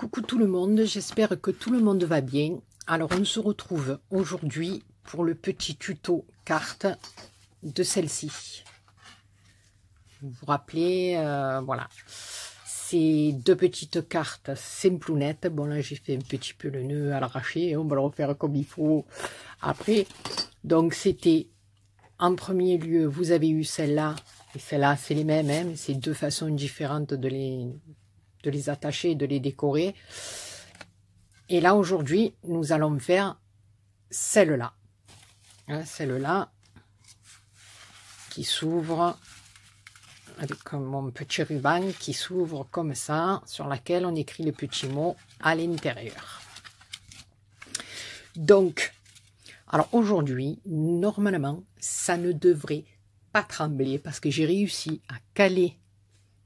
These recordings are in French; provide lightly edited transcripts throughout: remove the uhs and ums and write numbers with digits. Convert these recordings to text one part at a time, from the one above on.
Coucou tout le monde, j'espère que tout le monde va bien. Alors on se retrouve aujourd'hui pour le petit tuto carte de celle-ci. Vous vous rappelez, voilà, c'est deux petites cartes simplounettes. Bon là j'ai fait un petit peu le nœud à l'arraché, on va le refaire comme il faut après. Donc c'était, en premier lieu, vous avez eu celle-là, et celle-là c'est les mêmes, hein, c'est deux façons différentes de les attacher, de les décorer. Et là aujourd'hui nous allons faire celle-là, hein, celle-là qui s'ouvre avec mon petit ruban qui s'ouvre comme ça, sur laquelle on écrit les petits mots à l'intérieur. Donc, alors aujourd'hui, normalement, ça ne devrait pas trembler parce que j'ai réussi à caler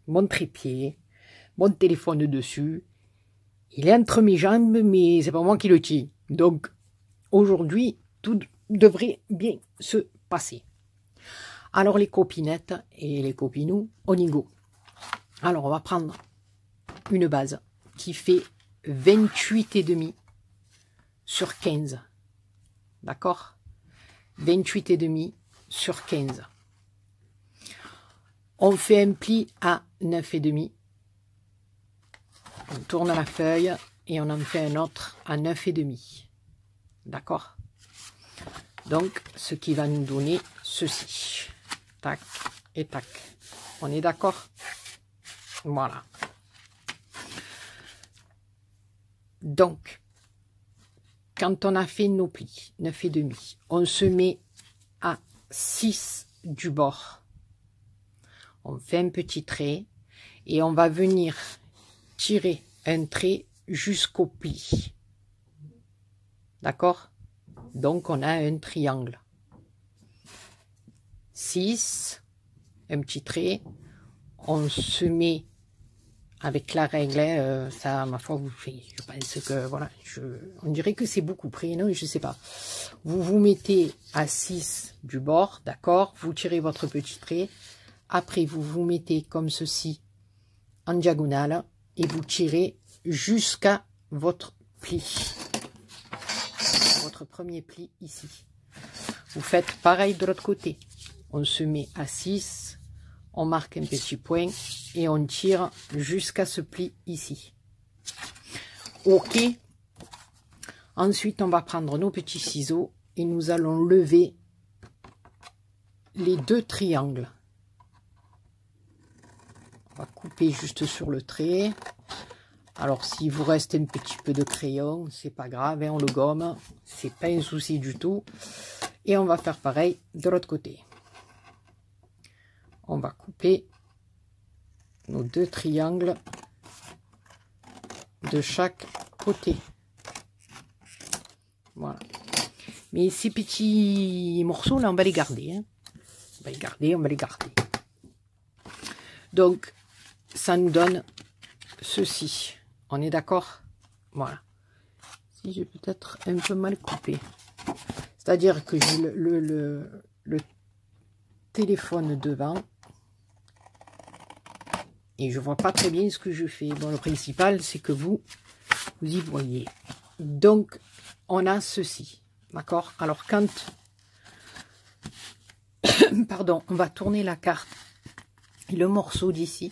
mon trépied, mon téléphone dessus. Il est entre mes jambes, mais c'est pas moi qui le tiens. Donc, aujourd'hui, tout devrait bien se passer. Alors, les copinettes et les copinous, on y go. Alors, on va prendre une base qui fait 28,5 sur 15. D'accord? 28,5 sur 15. On fait un pli à 9,5. On tourne la feuille et on en fait un autre à 9,5. D'accord? Donc, ce qui va nous donner ceci. Tac et tac. On est d'accord? Voilà. Donc, quand on a fait nos plis, 9,5, on se met à 6 du bord. On fait un petit trait et on va venir tirer un trait jusqu'au pli. D'accord? Donc, on a un triangle. 6, un petit trait, on se met avec la règle, ça, ma foi, vous faites, je pense que, voilà, on dirait que c'est beaucoup près, non, je sais pas. Vous vous mettez à 6 du bord, d'accord, vous tirez votre petit trait, après vous vous mettez comme ceci, en diagonale, et vous tirez jusqu'à votre pli, votre premier pli ici. Vous faites pareil de l'autre côté. On se met à 6, on marque un petit point et on tire jusqu'à ce pli ici. Ok. Ensuite, on va prendre nos petits ciseaux et nous allons lever les deux triangles. On va couper juste sur le trait. Alors, s'il vous reste un petit peu de crayon, c'est pas grave, hein, on le gomme. C'est pas un souci du tout. Et on va faire pareil de l'autre côté. On va couper nos deux triangles de chaque côté. Voilà. Mais ces petits morceaux là, on va les garder. Hein. On va les garder, on va les garder. Donc, ça nous donne ceci. On est d'accord? Voilà. Si j'ai peut-être un peu mal coupé. C'est-à-dire que j'ai le téléphone devant. Et je vois pas très bien ce que je fais. Bon, le principal, c'est que vous y voyez. Donc, on a ceci. D'accord? Alors, quand... Pardon, on va tourner la carte. Et le morceau d'ici,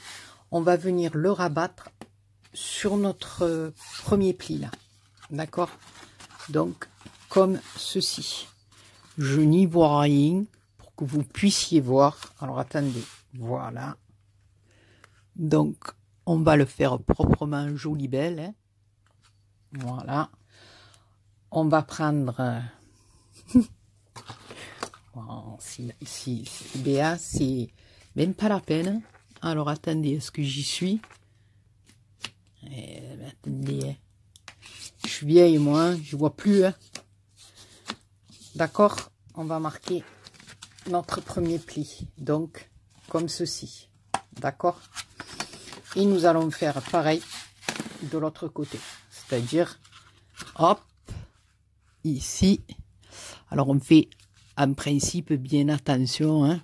on va venir le rabattre sur notre premier pli, là. D'accord? Donc, comme ceci. Je n'y vois rien pour que vous puissiez voir. Alors, attendez. Voilà. Donc, on va le faire proprement joli belle. Hein. Voilà. On va prendre... Bon, si Béa, c'est même pas la peine. Alors, attendez, est-ce que j'y suis? Attendez. Hein. Je suis vieille, moi. Je vois plus. Hein. D'accord? On va marquer notre premier pli. Donc, comme ceci. D'accord? Et nous allons faire pareil de l'autre côté. C'est-à-dire, hop, ici. Alors, on fait en principe bien attention. Hein.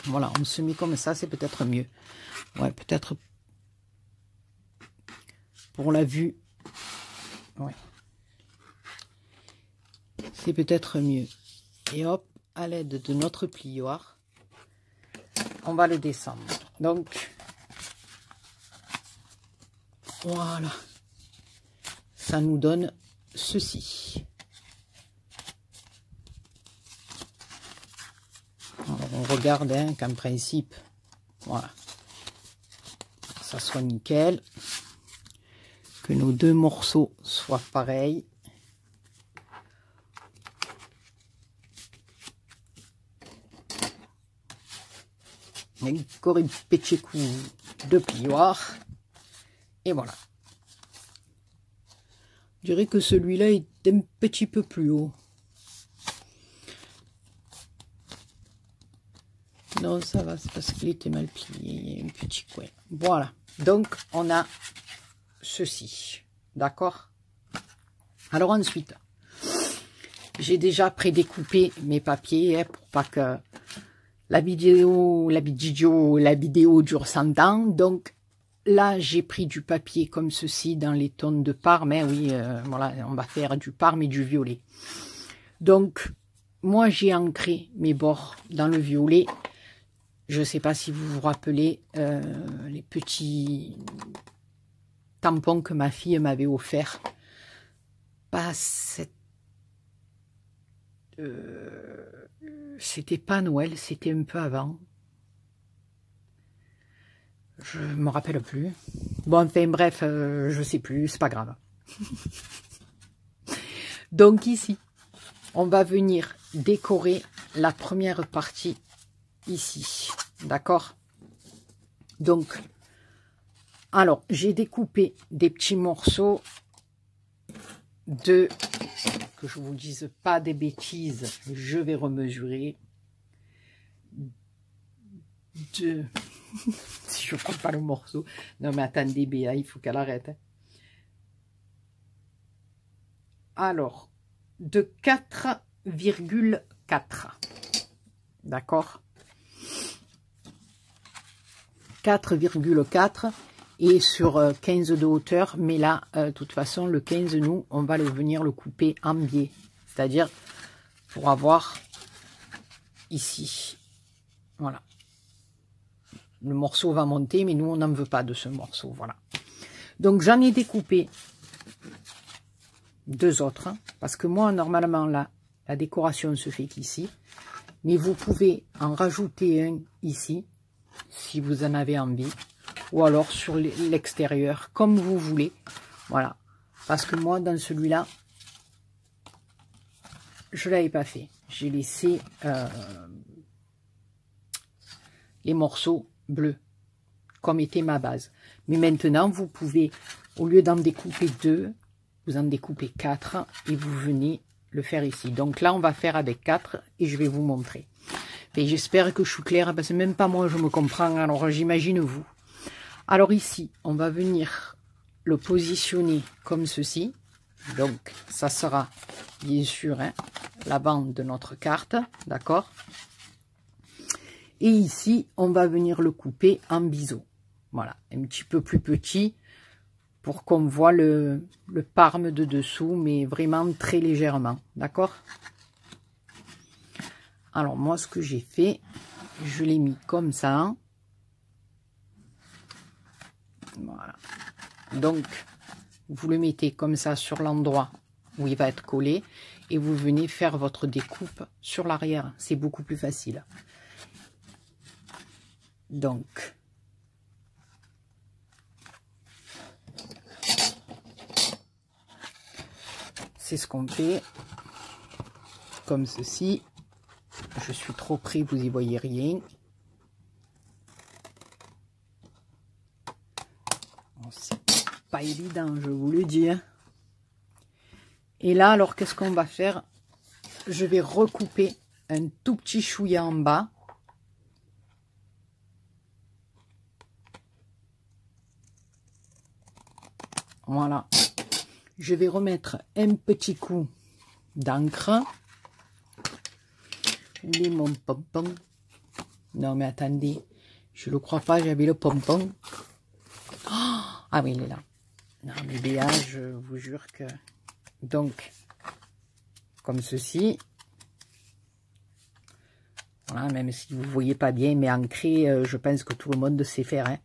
Voilà, on se met comme ça, c'est peut-être mieux. Ouais, peut-être pour la vue. Ouais. C'est peut-être mieux. Et hop, à l'aide de notre plioir, on va le descendre. Donc, voilà. Ça nous donne ceci. Alors, on regarde hein, qu'en principe, voilà, ça soit nickel. Que nos deux morceaux soient pareils. Encore un petit coup de plioir. Et voilà. Je dirais que celui-là est un petit peu plus haut. Non, ça va, c'est parce qu'il était mal plié. Il y a un petit coin. Voilà. Donc, on a ceci. D'accord? Alors ensuite, j'ai déjà prédécoupé mes papiers hein, pour pas que la vidéo dure 100 ans. Donc, là, j'ai pris du papier comme ceci dans les tonnes de Parme. Hein, oui, voilà, on va faire du Parme et du violet. Donc, moi, j'ai ancré mes bords dans le violet. Je ne sais pas si vous vous rappelez les petits tampons que ma fille m'avait offert. Pas cette... c'était pas Noël, c'était un peu avant. Je me rappelle plus. Bon, enfin bref, je sais plus, c'est pas grave. Donc ici, on va venir décorer la première partie ici. D'accord? Donc, alors, j'ai découpé des petits morceaux de... Que je vous dise pas des bêtises, je vais remesurer. De... si je prends pas le morceau. Non mais attendez, Béa, il faut qu'elle arrête. Hein. Alors, de 4,4. D'accord? 4,4 et sur 15 de hauteur. Mais là, de toute façon, le 15, nous, on va venir le couper en biais. C'est-à-dire pour avoir ici. Voilà. Le morceau va monter, mais nous, on n'en veut pas de ce morceau. Voilà. Donc, j'en ai découpé deux autres. Hein, parce que moi, normalement, là, la décoration se fait ici. Mais vous pouvez en rajouter un ici, si vous en avez envie. Ou alors sur l'extérieur, comme vous voulez. Voilà. Parce que moi, dans celui-là, je ne l'avais pas fait. J'ai laissé les morceaux bleus, comme était ma base. Mais maintenant, vous pouvez, au lieu d'en découper 2, vous en découpez 4 et vous venez le faire ici. Donc là, on va faire avec 4 et je vais vous montrer. Et j'espère que je suis claire, parce que même pas moi, je me comprends. Alors, j'imagine vous. Alors ici, on va venir le positionner comme ceci. Donc, ça sera, bien sûr, hein, l'avant de notre carte. D'accord? Et ici, on va venir le couper en biseau. Voilà, un petit peu plus petit pour qu'on voit le parme de dessous, mais vraiment très légèrement. D'accord? Alors, moi, ce que j'ai fait, je l'ai mis comme ça. Voilà. Donc, vous le mettez comme ça sur l'endroit où il va être collé et vous venez faire votre découpe sur l'arrière. C'est beaucoup plus facile. Donc, c'est ce qu'on fait comme ceci. Je suis trop près, vous y voyez rien. Bon, c'est pas évident, je vous le dis. Hein. Et là, alors, qu'est-ce qu'on va faire? Je vais recouper un tout petit chouïa en bas. Voilà. Je vais remettre un petit coup d'encre. Où est mon pompon? Non, mais attendez. Je ne le crois pas, j'avais le pompon. Oh, ah oui, il est là. Non mais Béa, je vous jure que... Donc, comme ceci. Voilà, même si vous ne voyez pas bien, mais ancré, je pense que tout le monde sait faire. Hein.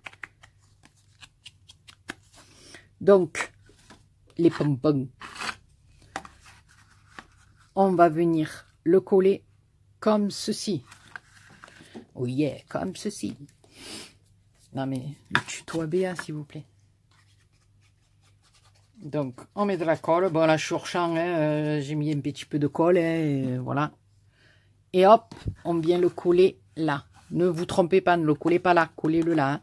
Donc, les pompons. On va venir le coller comme ceci. Oh yeah, comme ceci. Non mais, le tuto à Béa, s'il vous plaît. Donc, on met de la colle. Bon, là, je suis hors champ, hein, j'ai mis un petit peu de colle, hein, et voilà. Et hop, on vient le coller là. Ne vous trompez pas, ne le collez pas là, collez-le là. Hein.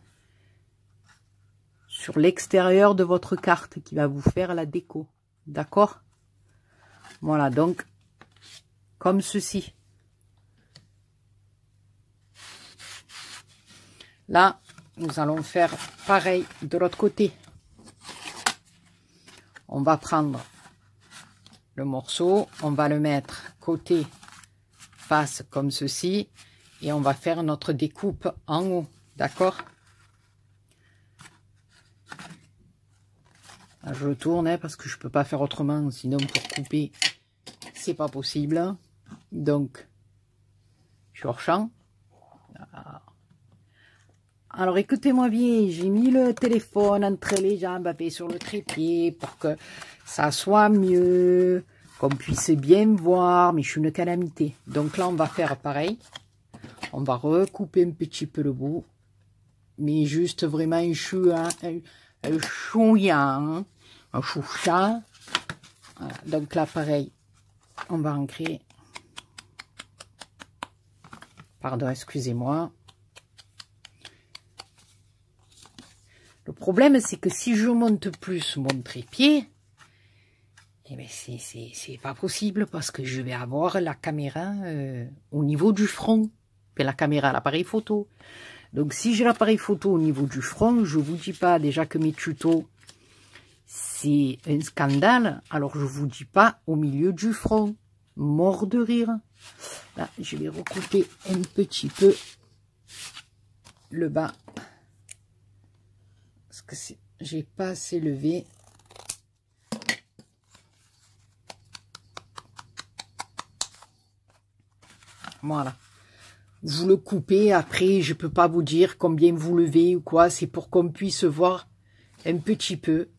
Sur l'extérieur de votre carte qui va vous faire la déco. D'accord? Voilà, donc, comme ceci. Là, nous allons faire pareil de l'autre côté. On va prendre le morceau, on va le mettre côté face comme ceci et on va faire notre découpe en haut, d'accord? Je le tourne hein, parce que je peux pas faire autrement, sinon pour couper c'est pas possible. Donc je suis hors champ. Alors écoutez-moi bien, j'ai mis le téléphone entre les jambes sur le trépied pour que ça soit mieux, qu'on puisse bien me voir, mais je suis une calamité. Donc là on va faire pareil, on va recouper un petit peu le bout, mais juste vraiment un chouïa, un choucha. Voilà. Donc là pareil, on va ancrer, pardon excusez-moi. Le problème, c'est que si je monte plus mon trépied, eh ben c'est pas possible parce que je vais avoir la caméra au niveau du front. Et la caméra, l'appareil photo. Donc, si j'ai l'appareil photo au niveau du front, je vous dis pas déjà que mes tutos, c'est un scandale. Alors, je vous dis pas au milieu du front. Mort de rire. Là, je vais recouper un petit peu le bas. Parce que j'ai pas assez levé. Voilà. Vous le coupez. Après, je peux pas vous dire combien vous levez ou quoi. C'est pour qu'on puisse voir un petit peu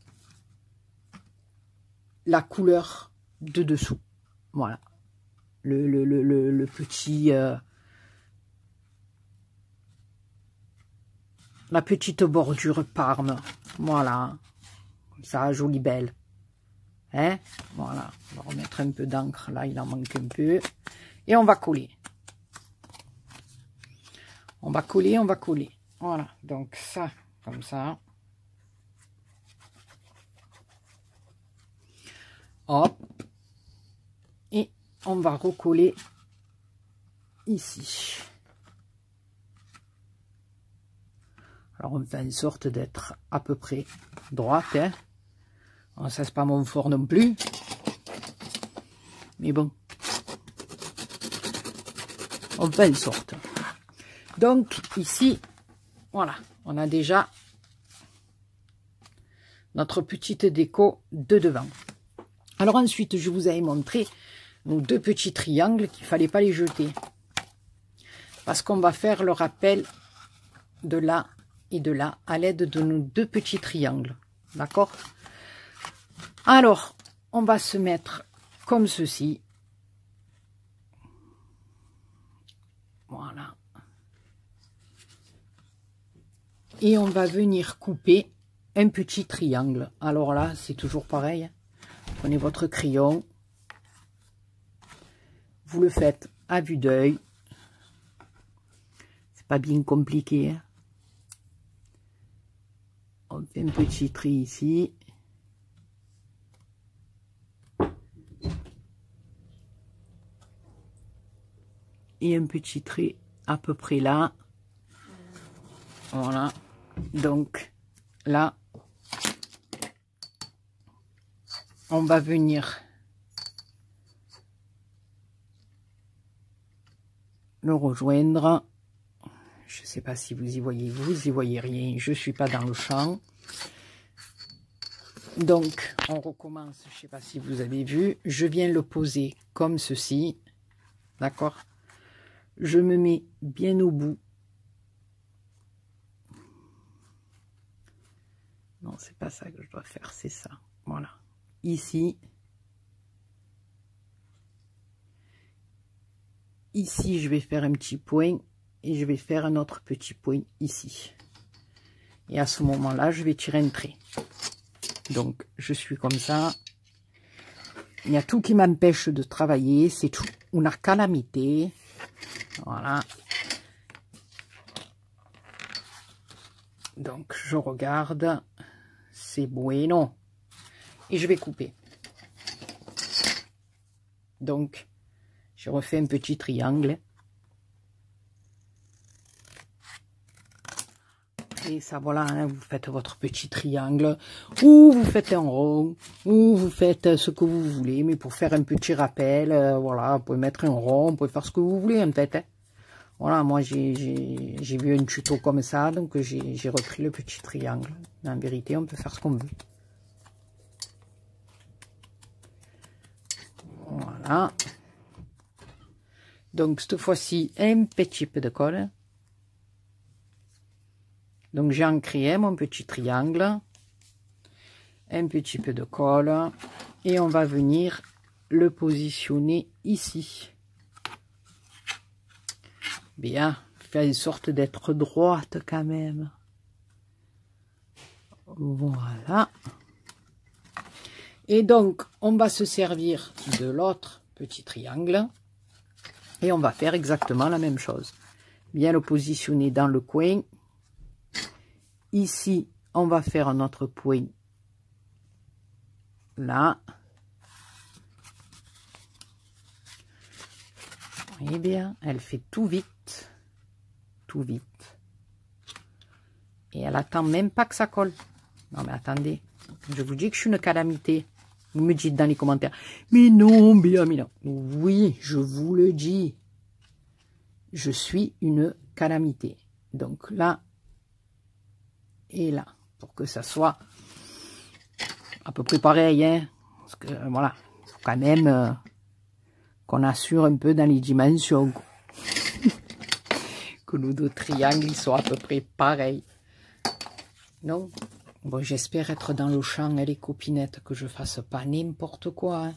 la couleur de dessous. Voilà. Le petit... la petite bordure Parme. Voilà. Comme ça, jolie belle. Hein? Voilà. On va remettre un peu d'encre. Là, il en manque un peu. Et on va coller. On va coller, on va coller. Voilà. Donc ça, comme ça. Hop. Et on va recoller ici. Alors on fait en sorte d'être à peu près droite. Hein. Alors, ça c'est pas mon fort non plus. Mais bon. On fait en sorte. Donc ici, voilà, on a déjà notre petite déco de devant. Alors ensuite, je vous avais montré nos deux petits triangles qu'il ne fallait pas les jeter. Parce qu'on va faire le rappel de là et de là à l'aide de nos deux petits triangles. D'accord? Alors, on va se mettre comme ceci. Voilà. Et on va venir couper un petit triangle. Alors là, c'est toujours pareil. Prenez votre crayon. Vous le faites à vue d'œil. C'est pas bien compliqué. Hein. On fait un petit tri ici. Et un petit trait à peu près là. Voilà. Donc là, on va venir le rejoindre. Je ne sais pas si vous y voyez rien. Je ne suis pas dans le champ. Donc, on recommence. Je ne sais pas si vous avez vu. Je viens le poser comme ceci. D'accord? Je me mets bien au bout. Non, c'est pas ça que je dois faire, c'est ça. Voilà. Ici. Ici, je vais faire un petit point et je vais faire un autre petit point ici. Et à ce moment-là, je vais tirer un trait. Donc, je suis comme ça. Il y a tout qui m'empêche de travailler. C'est tout une calamité. Voilà. Donc, je regarde. C'est bueno. Et je vais couper. Donc, je refais un petit triangle. Et ça, voilà, hein, vous faites votre petit triangle, ou vous faites un rond, ou vous faites ce que vous voulez. Mais pour faire un petit rappel, voilà, vous pouvez mettre un rond, vous pouvez faire ce que vous voulez, en fait. Hein. Voilà, moi, j'ai vu un tuto comme ça, donc j'ai repris le petit triangle. Mais en vérité, on peut faire ce qu'on veut. Voilà. Donc, cette fois-ci, un petit peu de colle. Donc, j'ai ancré mon petit triangle. Un petit peu de colle. Et on va venir le positionner ici. Bien, faire une sorte d'être droite quand même. Voilà. Et donc, on va se servir de l'autre petit triangle. Et on va faire exactement la même chose. Bien le positionner dans le coin. Ici, on va faire un autre point. Là. Vous voyez bien, elle fait tout vite. Tout vite. Et elle attend même pas que ça colle. Non mais attendez, je vous dis que je suis une calamité. Vous me dites dans les commentaires, mais non, bien, mais non. Oui, je vous le dis. Je suis une calamité. Donc là et là, pour que ça soit à peu près pareil. Hein, parce que voilà, il faut quand même qu'on assure un peu dans les dimensions. Que nos deux triangles ils soient à peu près pareils. Non? Bon, j'espère être dans le champ, les copinettes, que je fasse pas n'importe quoi. Hein.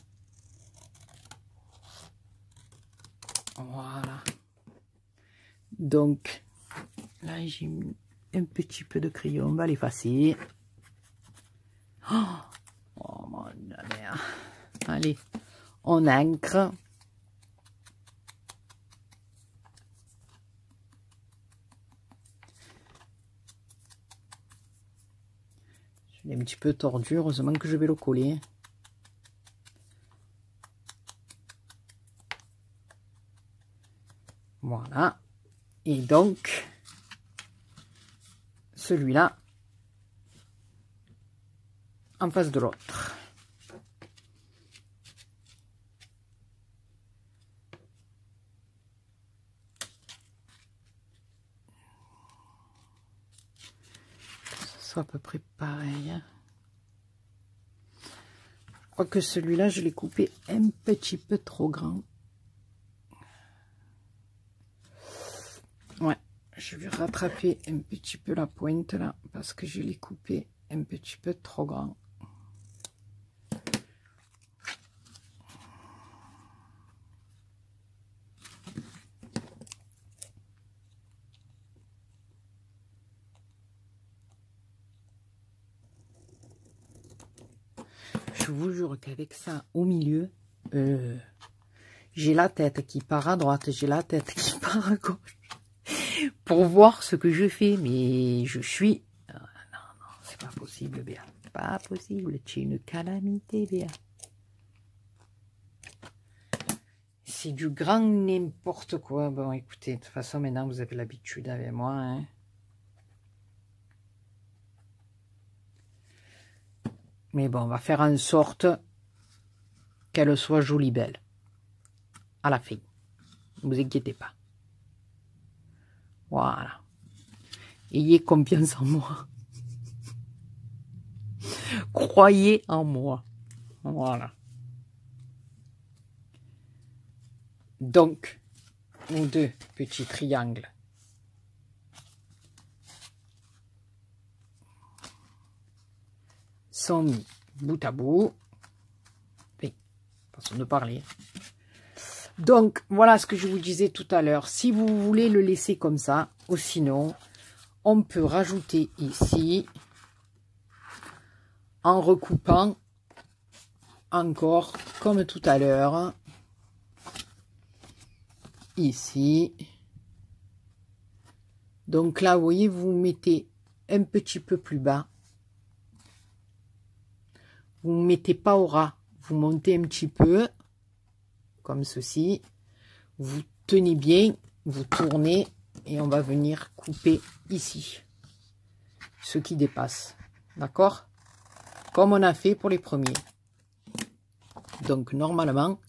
Voilà. Donc, là, j'ai mis un petit peu de crayon. On va l'effacer. Oh, mon Dieu. Allez, on ancre. Il est un petit peu tordu, heureusement que je vais le coller. Voilà. Et donc, celui-là, en face de l'autre. À peu près pareil. Je crois que celui-là, je l'ai coupé un petit peu trop grand. Ouais, je vais rattraper un petit peu la pointe là, parce que je l'ai coupé un petit peu trop grand. Je vous jure qu'avec ça au milieu, j'ai la tête qui part à droite, j'ai la tête qui part à gauche pour voir ce que je fais. Mais je suis... non, non, c'est pas possible, Béa. Pas possible, tu es une calamité, Béa. C'est du grand n'importe quoi. Bon, écoutez, de toute façon, maintenant, vous avez l'habitude avec moi, hein. Mais bon, on va faire en sorte qu'elle soit jolie belle. À la fin. Ne vous inquiétez pas. Voilà. Ayez confiance en moi. Croyez en moi. Voilà. Donc, nos deux petits triangles. Sont mis bout à bout. Oui, façon de parler. Donc, voilà ce que je vous disais tout à l'heure. Si vous voulez le laisser comme ça, ou sinon, on peut rajouter ici, en recoupant encore, comme tout à l'heure, ici. Donc là, vous voyez, vous mettez un petit peu plus bas. Vous ne mettez pas au ras, vous montez un petit peu, comme ceci. Vous tenez bien, vous tournez et on va venir couper ici, ce qui dépasse. D'accord? Comme on a fait pour les premiers. Donc normalement,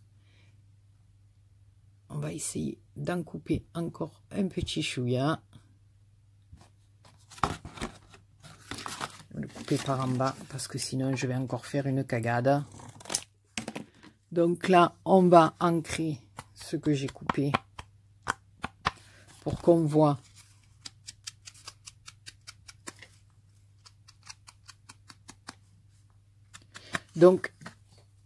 on va essayer d'en couper encore un petit chouïa. Je vais le couper par en bas parce que sinon je vais encore faire une cagade. Donc là, on va ancrer ce que j'ai coupé pour qu'on voit donc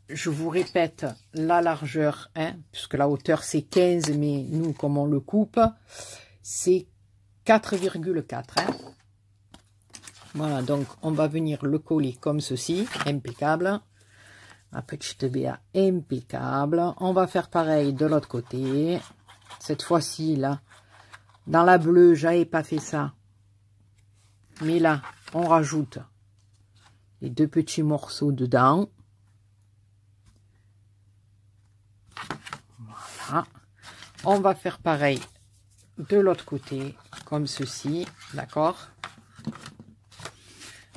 je vous répète la largeur, hein, puisque la hauteur c'est 15, mais nous comme on le coupe c'est 4,4 hein. Voilà, donc on va venir le coller comme ceci, impeccable. La petite BA impeccable. On va faire pareil de l'autre côté. Cette fois-ci, là, dans la bleue, j'avais pas fait ça. Mais là, on rajoute les deux petits morceaux dedans. Voilà. On va faire pareil de l'autre côté, comme ceci, d'accord?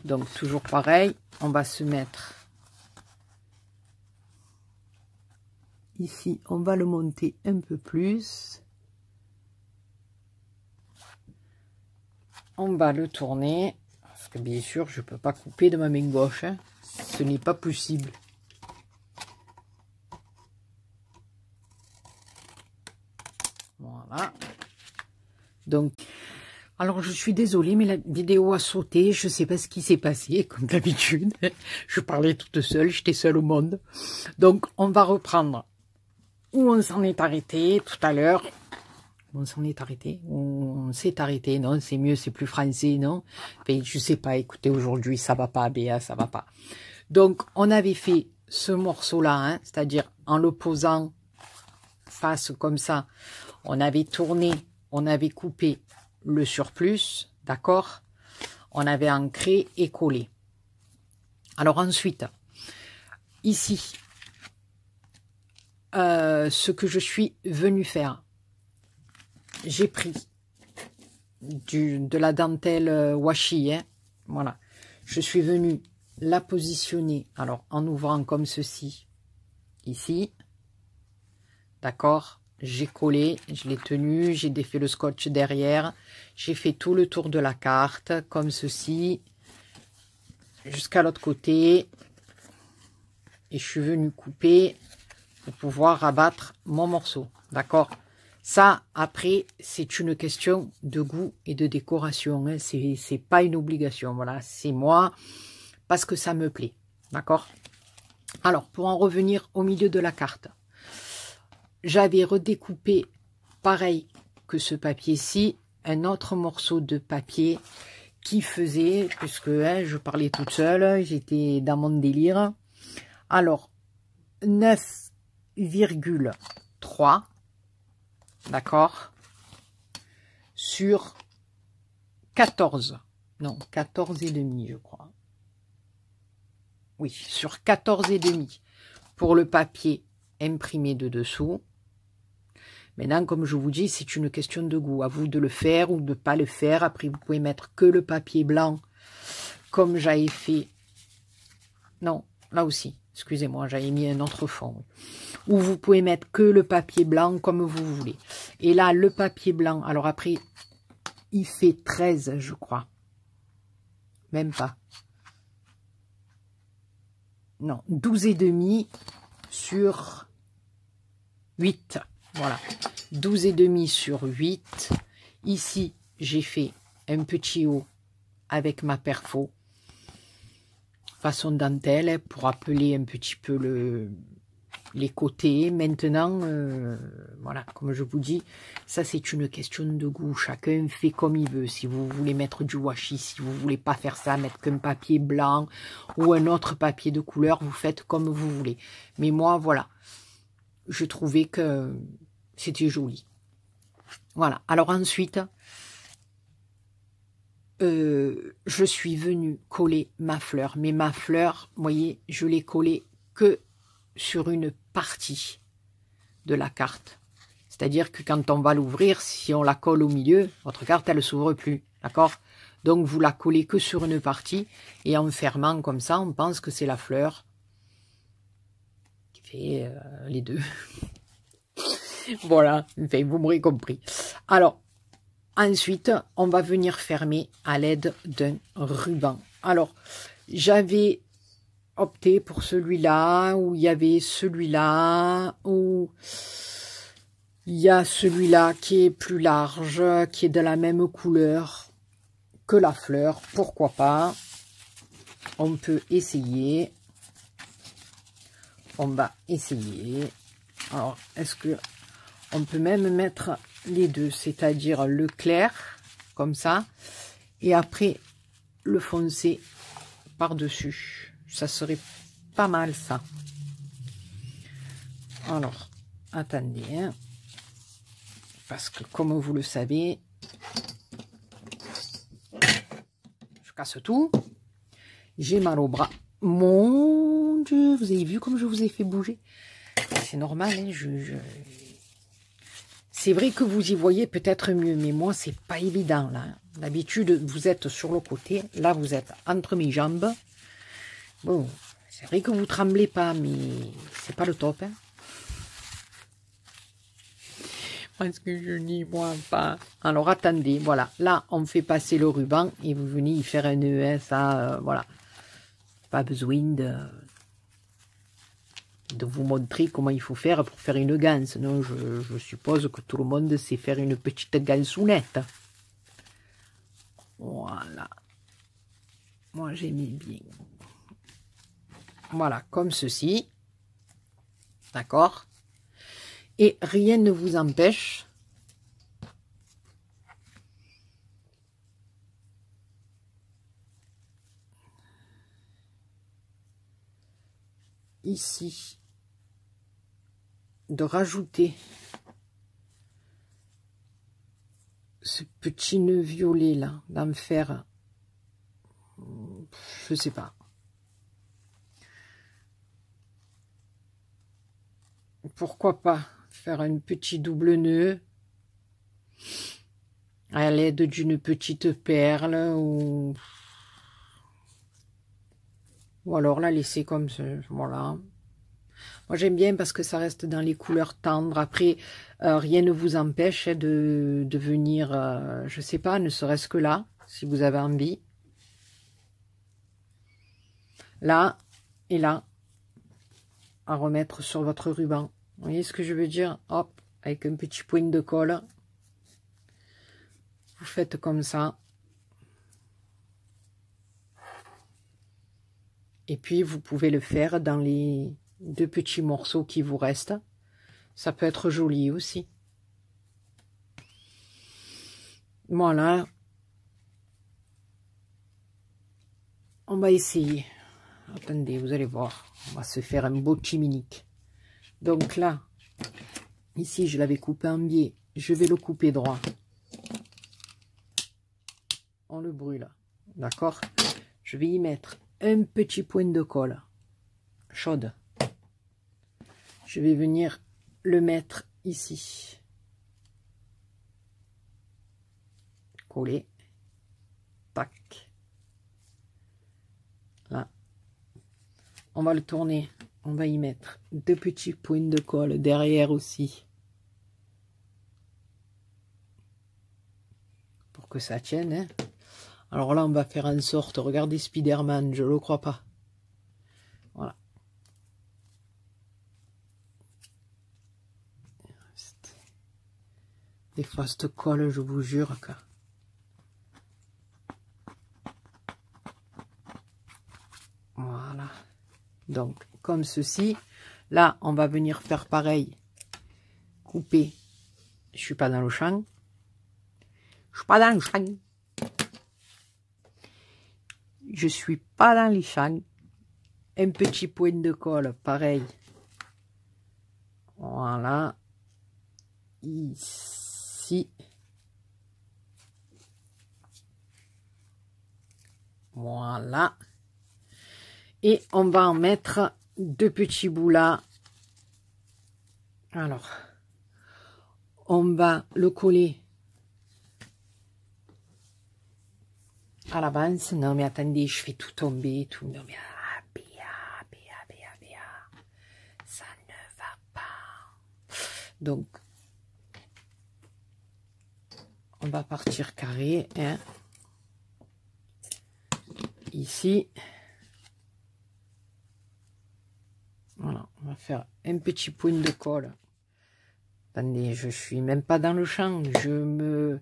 Donc, toujours pareil, on va se mettre ici, on va le monter un peu plus. On va le tourner, parce que bien sûr, je ne peux pas couper de ma main gauche, hein. Ce n'est pas possible. Voilà. Donc, alors je suis désolée, mais la vidéo a sauté, je ne sais pas ce qui s'est passé, comme d'habitude. Je parlais toute seule, j'étais seule au monde. Donc, on va reprendre où on s'en est arrêté tout à l'heure. On s'en est arrêté, on s'est arrêté, non, c'est mieux, c'est plus français, non? Enfin, je sais pas, écoutez, aujourd'hui, ça va pas, Béa, ça va pas. Donc, on avait fait ce morceau-là, hein, c'est-à-dire en le posant face comme ça, on avait tourné, on avait coupé le surplus, d'accord? On avait ancré et collé. Alors ensuite, ici, ce que je suis venue faire, j'ai pris de la dentelle washi, hein, voilà. Je suis venue la positionner, alors en ouvrant comme ceci, ici, d'accord. J'ai collé, je l'ai tenu, j'ai défait le scotch derrière, j'ai fait tout le tour de la carte, comme ceci, jusqu'à l'autre côté, et je suis venue couper pour pouvoir rabattre mon morceau, d'accord. Ça, après, c'est une question de goût et de décoration, hein. C'est pas une obligation, voilà, c'est moi, parce que ça me plaît, d'accord. Alors, pour en revenir au milieu de la carte, j'avais redécoupé, pareil que ce papier-ci, un autre morceau de papier qui faisait, puisque hein, je parlais toute seule, j'étais dans mon délire. Alors, 9,3, d'accord, sur 14, non, 14 et demi, je crois. Oui, sur 14 et demi pour le papier imprimé de dessous. Maintenant, comme je vous dis, c'est une question de goût. À vous de le faire ou de ne pas le faire. Après, vous pouvez mettre que le papier blanc, comme j'avais fait. Non, là aussi, excusez-moi, j'avais mis un autre fond. Ou vous pouvez mettre que le papier blanc, comme vous voulez. Et là, le papier blanc, alors après, il fait 13, je crois. Même pas. non, 12,5 sur 8. Voilà, 12,5 sur 8. Ici, j'ai fait un petit haut avec ma perfo façon dentelle pour appeler un petit peu les côtés. Maintenant, voilà, comme je vous dis, ça c'est une question de goût. Chacun fait comme il veut. Si vous voulez mettre du washi, si vous voulez pas faire ça, mettre qu'un papier blanc ou un autre papier de couleur, vous faites comme vous voulez. Mais moi, voilà, je trouvais que c'était joli. Voilà. Alors ensuite, je suis venue coller ma fleur. Mais ma fleur, vous voyez, je l'ai collée que sur une partie de la carte. C'est-à-dire que quand on va l'ouvrir, si on la colle au milieu, votre carte, elle ne s'ouvre plus. D'accord? Donc, vous la collez que sur une partie. Et en fermant comme ça, on pense que c'est la fleur qui fait les deux. Voilà. Enfin, vous m'aurez compris. Alors, ensuite, on va venir fermer à l'aide d'un ruban. Alors, j'avais opté pour celui-là, où il y avait celui-là, où il y a celui-là qui est plus large, qui est de la même couleur que la fleur. Pourquoi pas? On peut essayer. On va essayer. Alors, est-ce que on peut même mettre les deux, c'est-à-dire le clair, comme ça, et après le foncé par-dessus. Ça serait pas mal, ça. Alors, attendez, hein, parce que comme vous le savez, je casse tout. J'ai mal au bras. Mon Dieu, vous avez vu comme je vous ai fait bouger? C'est normal, hein, c'est vrai que vous y voyez peut-être mieux, mais moi, c'est pas évident, là. D'habitude, vous êtes sur le côté. Là, vous êtes entre mes jambes. Bon, c'est vrai que vous tremblez pas, mais c'est pas le top, hein. Parce que je n'y vois pas. Alors, attendez, voilà. Là, on fait passer le ruban et vous venez y faire un nœud, hein, ça, voilà. Pas besoin de vous montrer comment il faut faire pour faire une ganse. Non, je suppose que tout le monde sait faire une petite gansounette. Voilà. Moi, j'ai mis bien. Voilà, comme ceci. D'accord? Et rien ne vous empêche ici de rajouter ce petit nœud violet là, d'en faire, je sais pas. Pourquoi pas faire un petit double nœud à l'aide d'une petite perle ou alors la laisser comme ça, voilà. Moi j'aime bien parce que ça reste dans les couleurs tendres. Après, rien ne vous empêche de venir, je sais pas, ne serait-ce que là, si vous avez envie. Là et là, à remettre sur votre ruban. Vous voyez ce que je veux dire? Hop, avec un petit point de colle. Vous faites comme ça. Et puis, vous pouvez le faire dans les deux petits morceaux qui vous restent. Ça peut être joli aussi. Voilà. On va essayer. Attendez, vous allez voir. On va se faire un beau chiminique. Donc là, ici, je l'avais coupé en biais. Je vais le couper droit. On le brûle. D'accord? Je vais y mettre un petit point de colle chaude. Je vais venir le mettre ici. Coller. Tac. Là. On va le tourner. On va y mettre deux petits points de colle derrière aussi. Pour que ça tienne. Hein. Alors là, on va faire en sorte. Regardez Spider-Man, je ne le crois pas. Voilà. Des fois, cette colle, je vous jure que... Voilà. Donc, comme ceci. Là, on va venir faire pareil. Couper. Je suis pas dans le champ. Je suis pas dans le champ. Je suis pas dans les champs. Un petit point de colle, pareil. Voilà. Ici. Voilà. Et on va en mettre deux petits bouts là. Alors, on va le coller à l'avance. Non mais attendez, je fais tout tomber, tout. Non mais ça ne va pas. Donc, on va partir carré, hein. Ici. Voilà, on va faire un petit point de colle. Attendez, je suis même pas dans le champ. Je me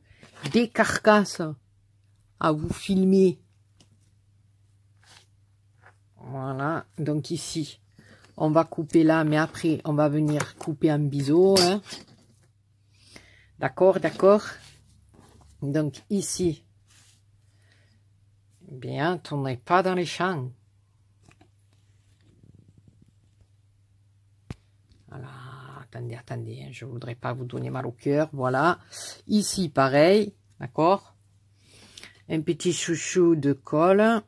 décarcasse à vous filmer. Voilà, donc ici, on va couper là, mais après, on va venir couper en biseau. Hein. D'accord, d'accord. Donc ici, bien, on n'est pas dans les champs. Voilà, attendez, attendez, hein, je ne voudrais pas vous donner mal au cœur. Voilà, ici, pareil, d'accord. Un petit chouchou de colle.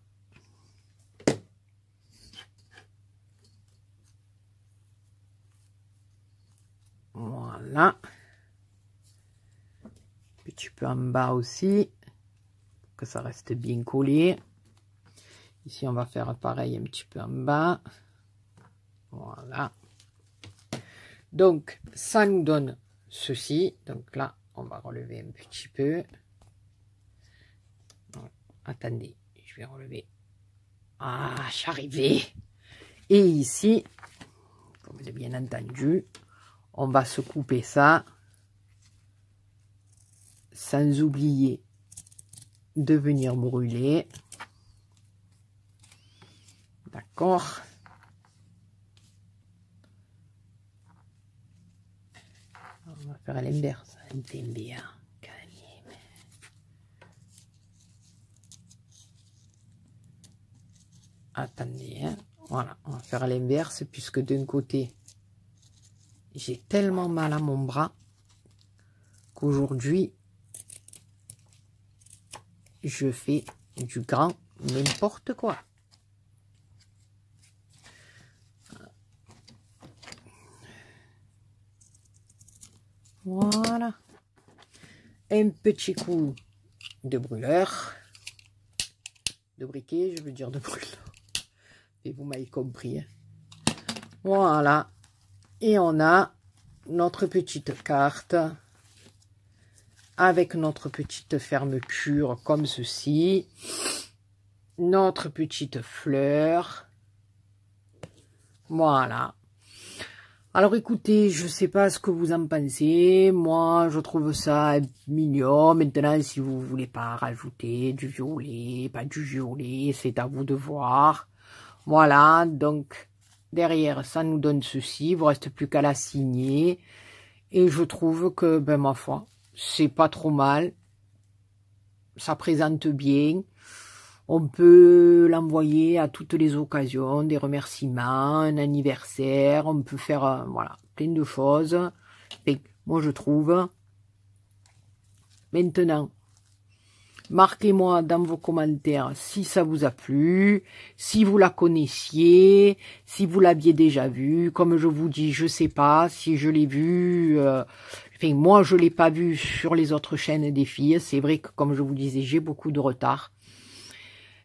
Voilà. Petit peu en bas aussi, pour que ça reste bien collé. Ici, on va faire pareil un petit peu en bas. Voilà. Donc, ça nous donne ceci. Donc là, on va relever un petit peu. Attendez, je vais relever. Ah, j'arrivais. Et ici, comme j'ai bien entendu, on va se couper ça. Sans oublier de venir brûler. D'accord. On va faire l'inverse. Attendez, hein. Voilà, on va faire l'inverse puisque d'un côté, j'ai tellement mal à mon bras qu'aujourd'hui, je fais du grand n'importe quoi. Voilà. Un petit coup de brûleur. De briquet, je veux dire de brûleur. Et vous m'avez compris. Hein. Voilà. Et on a notre petite carte avec notre petite fermeture comme ceci. Notre petite fleur. Voilà. Alors écoutez, je sais pas ce que vous en pensez. Moi, je trouve ça mignon. Maintenant, si vous voulez pas rajouter du violet, pas du violet, c'est à vous de voir. Voilà, donc derrière, ça nous donne ceci. Il vous reste plus qu'à la signer. Et je trouve que, ben ma foi, c'est pas trop mal. Ça présente bien. On peut l'envoyer à toutes les occasions, des remerciements, un anniversaire. On peut faire, voilà, plein de choses. Et moi, je trouve. Maintenant, marquez-moi dans vos commentaires si ça vous a plu, si vous la connaissiez, si vous l'aviez déjà vue. Comme je vous dis, je sais pas si je l'ai vue. Enfin, moi, je l'ai pas vue sur les autres chaînes des filles. C'est vrai que, comme je vous disais, j'ai beaucoup de retard.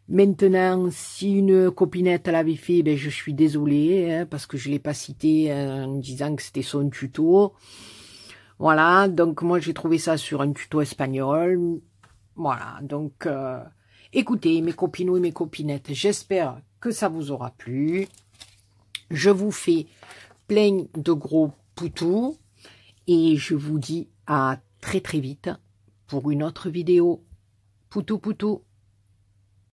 Maintenant, si une copinette l'avait fait, ben, je suis désolée, hein, parce que je ne l'ai pas cité en disant que c'était son tuto. Voilà, donc moi j'ai trouvé ça sur un tuto espagnol. Voilà, donc écoutez mes copinots et mes copinettes, j'espère que ça vous aura plu. Je vous fais plein de gros poutous et je vous dis à très très vite pour une autre vidéo. Poutou poutou.